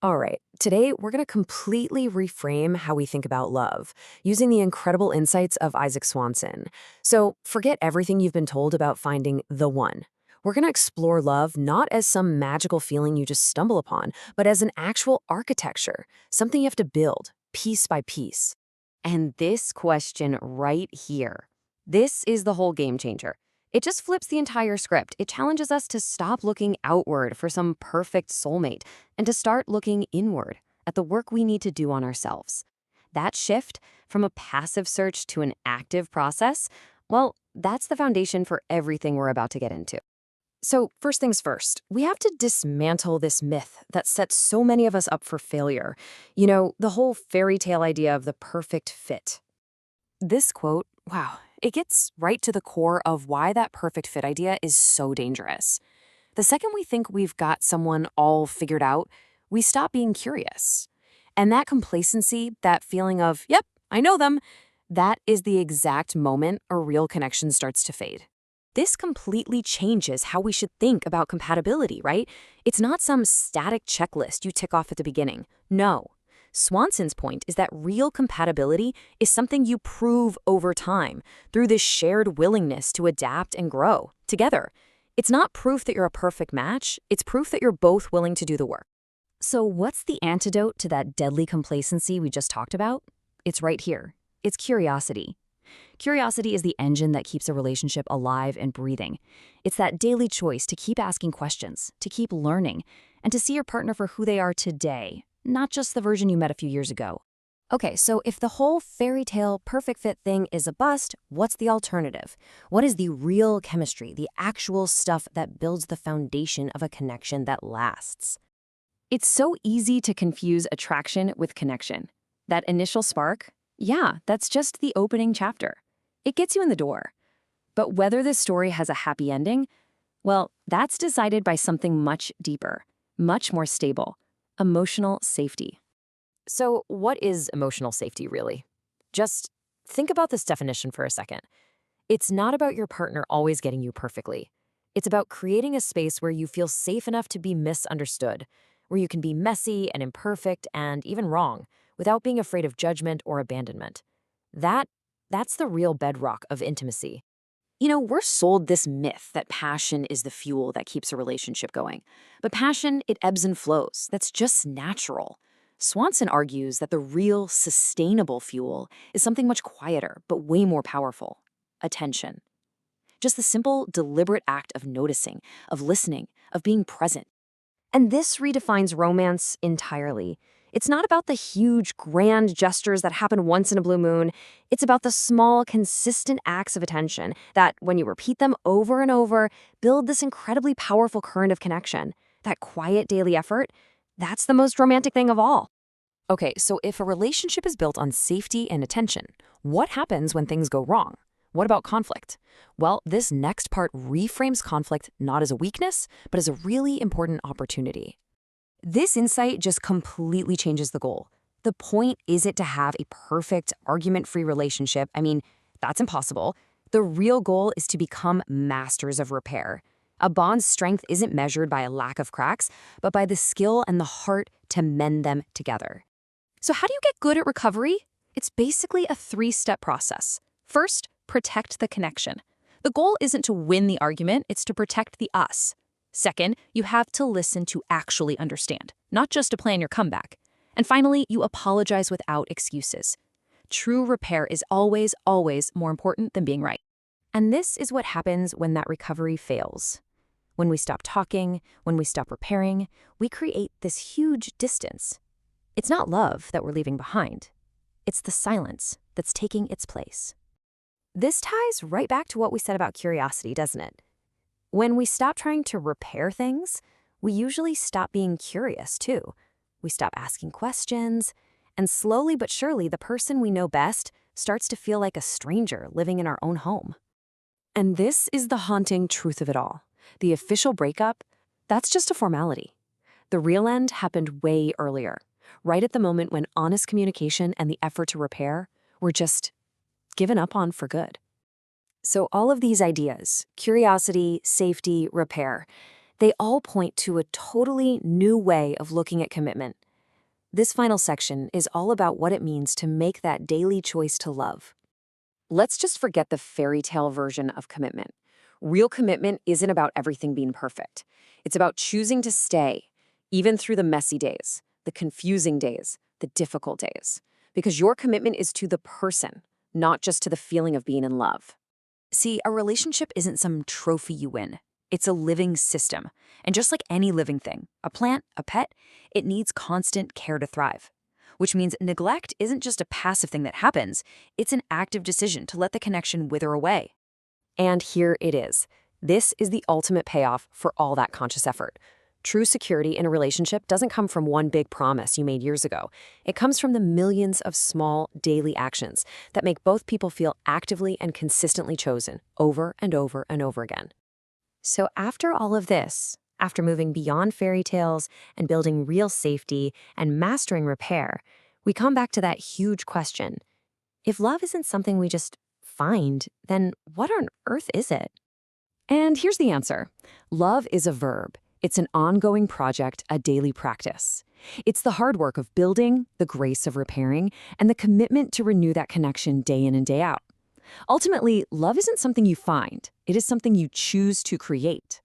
All right, today we're going to completely reframe how we think about love using the incredible insights of Isaac Swanson. So forget everything you've been told about finding the one. We're going to explore love not as some magical feeling you just stumble upon, but as an actual architecture, something you have to build piece by piece. And this question right here, this is the whole game changer. It just flips the entire script. It challenges us to stop looking outward for some perfect soulmate and to start looking inward at the work we need to do on ourselves. That shift from a passive search to an active process, well, that's the foundation for everything we're about to get into. So, first things first, we have to dismantle this myth that sets so many of us up for failure. The whole fairy tale idea of the perfect fit. This quote, wow, it gets right to the core of why that perfect fit idea is so dangerous. The second we think we've got someone all figured out, we stop being curious. And that complacency, that feeling of, yep, I know them, that is the exact moment a real connection starts to fade. This completely changes how we should think about compatibility, right? It's not some static checklist you tick off at the beginning. No. Swanson's point is that real compatibility is something you prove over time through this shared willingness to adapt and grow together. It's not proof that you're a perfect match, it's proof that you're both willing to do the work. So what's the antidote to that deadly complacency we just talked about? It's right here. It's curiosity. Curiosity is the engine that keeps a relationship alive and breathing. It's that daily choice to keep asking questions, to keep learning, and to see your partner for who they are today, not just the version you met a few years ago. Okay, so if the whole fairy tale perfect fit thing is a bust, what's the alternative? What is the real chemistry, the actual stuff that builds the foundation of a connection that lasts? It's so easy to confuse attraction with connection. That initial spark, yeah, that's just the opening chapter. It gets you in the door. But whether this story has a happy ending, well, that's decided by something much deeper, much more stable: emotional safety. So, what is emotional safety really? Just think about this definition for a second. It's not about your partner always getting you perfectly. It's about creating a space where you feel safe enough to be misunderstood, where you can be messy and imperfect and even wrong without being afraid of judgment or abandonment. That that's the real bedrock of intimacy. We're sold this myth that passion is the fuel that keeps a relationship going. But passion, it ebbs and flows. That's just natural. Swanson argues that the real, sustainable fuel is something much quieter, but way more powerful: attention. Just the simple, deliberate act of noticing, of listening, of being present. And this redefines romance entirely. It's not about the huge, grand gestures that happen once in a blue moon. It's about the small, consistent acts of attention that, when you repeat them over and over, build this incredibly powerful current of connection. That quiet daily effort, that's the most romantic thing of all. Okay, so if a relationship is built on safety and attention, what happens when things go wrong? What about conflict? Well, this next part reframes conflict not as a weakness, but as a really important opportunity. This insight just completely changes the goal. The point isn't to have a perfect, argument-free relationship. I mean, that's impossible. The real goal is to become masters of repair. A bond's strength isn't measured by a lack of cracks, but by the skill and the heart to mend them together. So how do you get good at recovery? It's basically a 3-step process. First, protect the connection. The goal isn't to win the argument, it's to protect the us. Second, you have to listen to actually understand, not just to plan your comeback. And finally, you apologize without excuses. True repair is always, always more important than being right. And this is what happens when that recovery fails. When we stop talking, when we stop repairing, we create this huge distance. It's not love that we're leaving behind. It's the silence that's taking its place. This ties right back to what we said about curiosity, doesn't it? When we stop trying to repair things, we usually stop being curious too. We stop asking questions, and slowly but surely, the person we know best starts to feel like a stranger living in our own home. And this is the haunting truth of it all. The official breakup, that's just a formality. The real end happened way earlier, right at the moment when honest communication and the effort to repair were just given up on for good. So all of these ideas, curiosity, safety, repair, they all point to a totally new way of looking at commitment. This final section is all about what it means to make that daily choice to love. Let's just forget the fairy tale version of commitment. Real commitment isn't about everything being perfect. It's about choosing to stay, even through the messy days, the confusing days, the difficult days. Because your commitment is to the person, not just to the feeling of being in love. See, a relationship isn't some trophy you win. It's a living system. And just like any living thing, a plant, a pet, it needs constant care to thrive. Which means neglect isn't just a passive thing that happens, it's an active decision to let the connection wither away. And here it is. This is the ultimate payoff for all that conscious effort. True security in a relationship doesn't come from one big promise you made years ago. It comes from the millions of small, daily actions that make both people feel actively and consistently chosen over and over and over again. So after all of this, after moving beyond fairy tales and building real safety and mastering repair, we come back to that huge question. If love isn't something we just find, then what on earth is it? And here's the answer. Love is a verb. It's an ongoing project, a daily practice. It's the hard work of building, the grace of repairing, and the commitment to renew that connection day in and day out. Ultimately, love isn't something you find. It is something you choose to create.